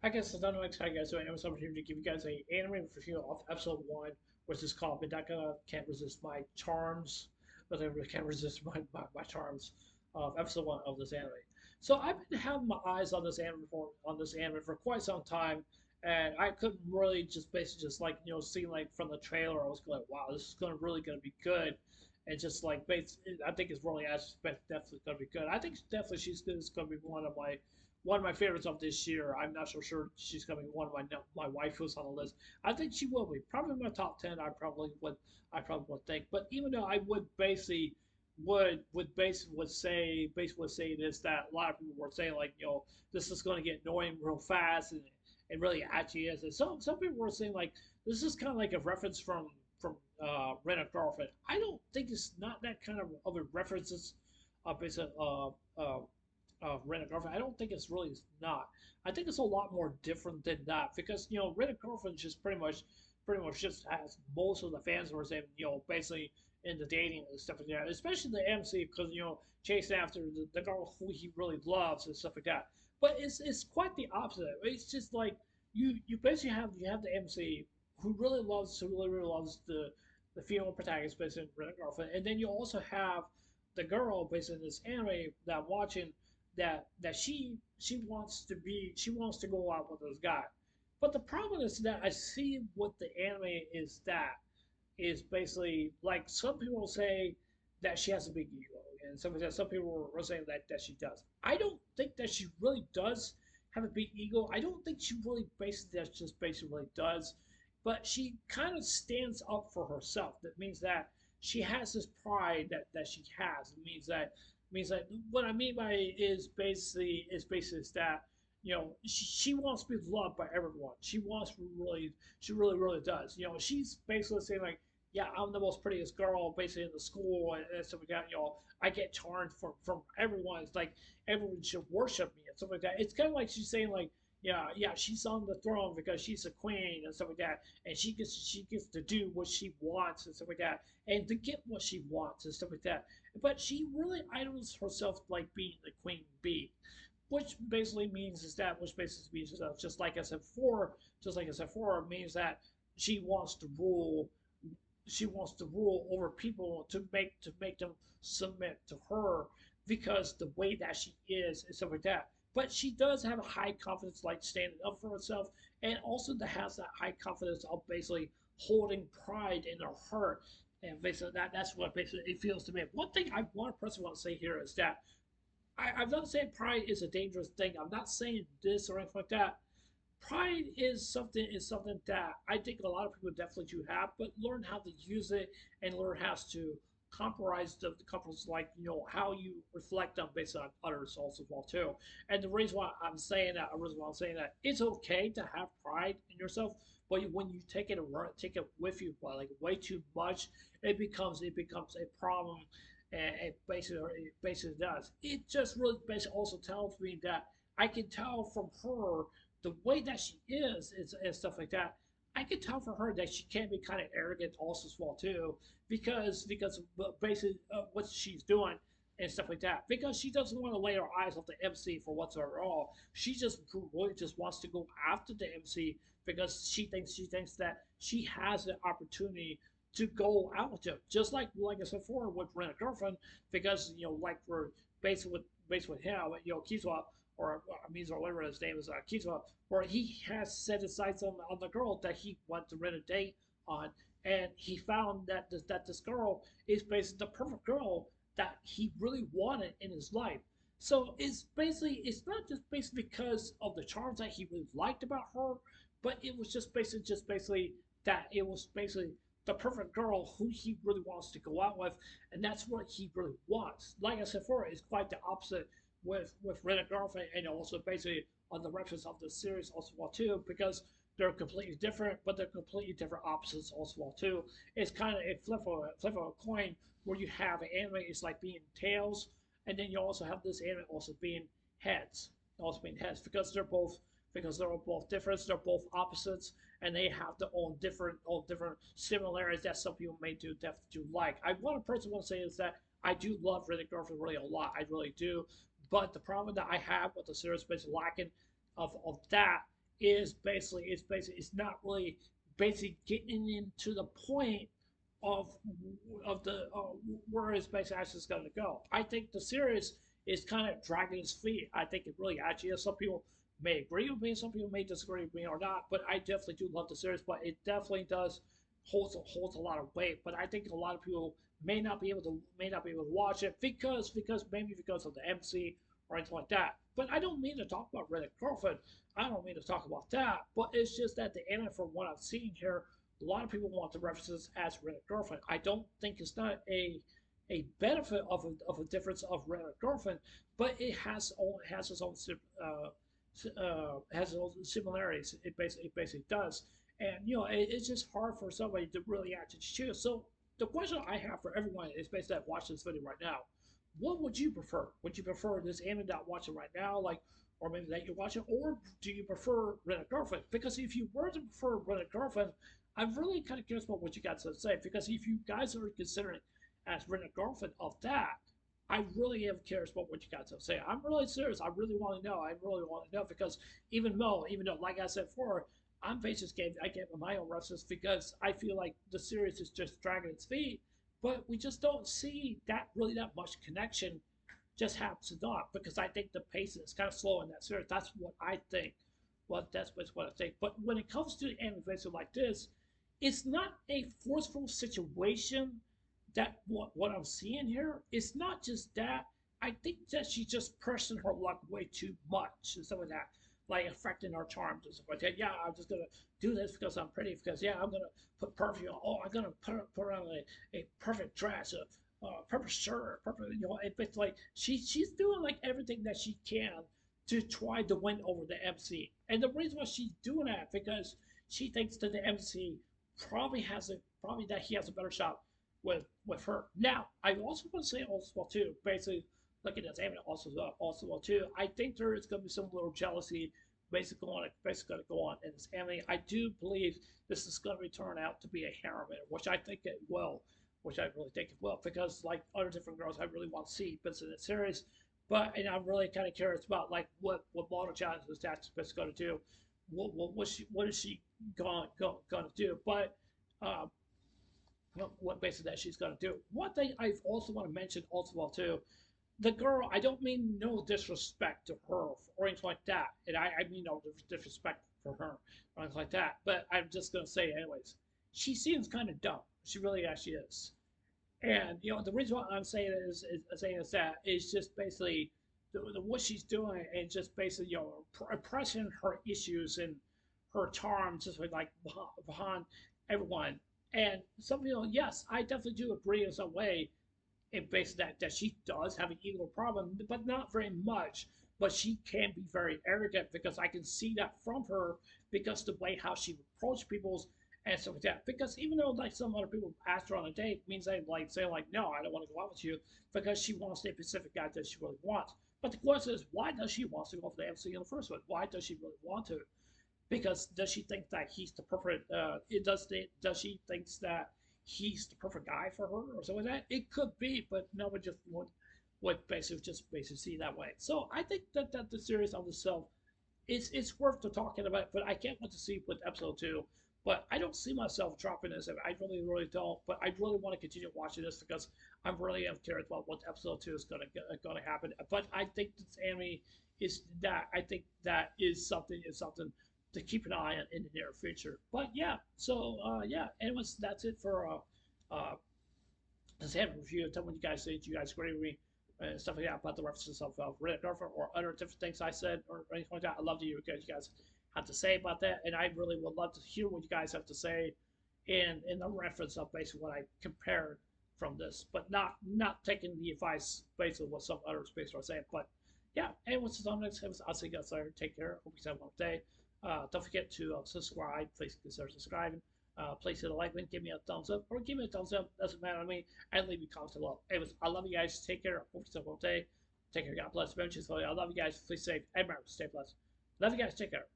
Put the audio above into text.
I guess I don't know how you guys doing. I was opportunity to give you guys a anime review of episode one, which is called Medaka Can't Resist My Charms, but I can't resist my charms of episode one of this anime. So I've been having my eyes on this anime for quite some time, and I couldn't really just basically just like see like from the trailer, I was like, wow, this is gonna be good, and just like I think it's really actually definitely gonna be good. I think definitely she's gonna be one of my favorites of this year. I'm not so sure she's going to be one of my waifus on the list. I think she will be probably in my top 10. I probably would think. But even though I would basically would say this, that a lot of people were saying like this is going to get annoying real fast, and it really actually is. And some people were saying like this is kind of like a reference from Rent a Girlfriend. I don't think it's not that kind of a references. Basically, Rent a Girlfriend. I don't think it's really not. I think it's a lot more different than that because Rent a Girlfriend just pretty much just has most of the fans who are saying basically in the dating and stuff like that, especially the MC because chasing after the girl who he really loves and stuff like that. But it's quite the opposite. It's just like you basically have the MC who really loves the female protagonist based in Rent a Girlfriend, and then you also have the girl based in this anime that watching that she wants to go out with this guy. But the problem is that I see what the anime is basically like some people say that she has a big ego, and some people were saying that she does. I don't think that she really does have a big ego. I don't think she really basically that just basically really does, but she kind of stands up for herself. That means that she has this pride that she has. It means that what I mean by it is basically that she wants to be loved by everyone. She really does. She's basically saying like, yeah, I'm the most prettiest girl basically in the school and stuff like that. I get charmed from everyone. It's like everyone should worship me and stuff like that. It's kind of like she's saying like, yeah, she's on the throne because she's a queen and stuff like that, and she gets to do what she wants and stuff like that, and to get what she wants and stuff like that. But she really idols herself like being the queen bee, which basically means that just like I said before, means that she wants to rule she wants to rule over people to make them submit to her because the way that she is and stuff like that. But she does have a high confidence, like standing up for herself, and also that has that high confidence of basically holding pride in her heart. And basically, that's what basically it feels to me. One thing I want to personally want to say here is that I'm not saying pride is a dangerous thing. I'm not saying this or anything like that. Pride is something that I think a lot of people definitely do have, but learn how to use it and learn how to compromise the compromise, like how you reflect on based on others also as well too. And the reason why I'm saying that, it's okay to have pride in yourself, but when you take it with you, but like way too much, it becomes a problem, and it basically does. It just really basically also tells me that I can tell from her the way that she is and stuff like that. I can tell from her that she can be kind of arrogant also as well too, because basically what she's doing and stuff like that. Because she doesn't want to lay her eyes off the MC for whatsoever at all. She just really just wants to go after the MC because she thinks that she has the opportunity to go out with him. Just like I said before with Rent a Girlfriend, because like for based with him, Kiswa or means or whatever his name is, Kiswa, where he has set his sights on the girl that he wants to rent a date on, and he found that this girl is basically the perfect girl that he really wanted in his life. So it's not just basically because of the charms that he really liked about her, but it was just basically that it was basically the perfect girl who he really wants to go out with, and that's what he really wants. Like I said before, it's quite the opposite with Red and Girlfriend, and also basically on the reference of the series also well too, because they're completely different, but they're completely different opposites also well too. It's kind of a flip of a coin where you have an anime is like being tails, and then you also have this anime also being heads, because they're both different, they're both opposites, and they have their own different similarities that some people may definitely do like. I one person want to say is that I do love Red and Girlfriend really a lot. I really do. But the problem that I have with the series is lacking of that it's not really basically getting into the point of the where his base actually is going to go. I think the series is kind of dragging its feet. I think it really actually is. Some people may agree with me, some people may disagree with me or not, but I definitely do love the series. But it definitely does holds a lot of weight. But I think a lot of people may not be able to watch it because maybe because of the MC or anything like that. But I don't mean to talk about Red Girlfriend. I don't mean to talk about that. But it's just that the anime, from what I'm seeing here, a lot of people want the references as Red Girlfriend. I don't think it's not a benefit of a difference of Red Girlfriend, but has its own has its own similarities. It basically does, and it's just hard for somebody to really actually choose. So the question I have for everyone is basically that watching this video right now. What would you prefer? Would you prefer this anime that watching right now, like, or maybe that you're watching, or do you prefer Rent a Girlfriend? Because if you were to prefer Rent a Girlfriend, I'm really kind of curious about what you guys have to say. Because if you guys are considering as Rent a Girlfriend of that, I really am curious about what you guys have to say. I'm really serious. I really want to know. I really want to know because even though, like I said before, I gave my own references because I feel like the series is just dragging its feet, but we just don't see that much connection just happens to not because I think the pace is kind of slow in that series. That's what I think. Well, that's what I think. But when it comes to animation like this, it's not a forceful situation that what I'm seeing here. It's not just that. I think that she's just pressing her luck way too much and stuff like that, like affecting her charms and stuff like that. Yeah, I'm just gonna do this because I'm pretty. Because yeah, I'm gonna put perfume. Oh, I'm gonna put on a perfect dress, perfect shirt, perfect. It's like she's doing like everything that she can to try to win over the MC. And the reason why she's doing that because she thinks that the MC probably that he has a better shot with her. Now, I also want to say also well too, basically looking at Amy also well too. I think there is going to be some little jealousy basically going to go on in this anime. I do believe this is going to turn out to be a harem, which I think it will, which I really think it will, because like other different girls, I really want to see bits in the series. But and I'm really kind of curious about like what model challenge is that's going to do. What is she going to do? But what basically that she's going to do. One thing I also want to mention also well too, the girl. I don't mean no disrespect to her or anything like that, and I mean no disrespect for her or anything like that. But I'm just going to say anyways, she seems kind of dumb. She really actually is. And the reason why I'm saying it is saying is that is just basically what she's doing and just basically oppressing her issues and her charms just like behind everyone. And some yes, I definitely do agree in some way in basically that she does have an ego problem, but not very much. But she can be very arrogant because I can see that from her because the way how she approaches people's and stuff like that. Because even though like some other people ask her on a date, means they like say like no, I don't want to go out with you because she wants a specific guy that she really wants. But the question is, why does she want to go for the MC in the first one? Why does she really want to? Because does she think that he's the perfect? Does she thinks that he's the perfect guy for her or something like that? It could be, but no one just would basically see that way. So I think that the series on itself it's worth the talking about, but I can't wait to see with episode two. But I don't see myself dropping this. I really don't. But I really want to continue watching this because I'm really curious about what episode two is gonna happen. But I think this anime is that I think that is something to keep an eye on in the near future. But yeah, so yeah. Anyways, that's it for this anime review. Tell me what you guys think. Do you guys agree with me? And stuff like that about the references of Red Girlfriend or other different things I said or anything like that. I love to hear what you guys have to say about that, and I really would love to hear what you guys have to say in the reference of basically what I compared from this, but not taking the advice based on what some other space are saying. But yeah, and what's the next episode? I'll see you guys later. Take care. Hope you guys have a wonderful day. Don't forget to subscribe. Please consider subscribing. Please hit a like button, give me a thumbs up, or give me a thumbs up. Doesn't matter to me. And leave me comments below. Anyways, I love you guys. Take care. Hope you have a wonderful day. Take care. God bless. Remember, I love you guys. Please safe and remember, stay blessed. Love you guys. Take care.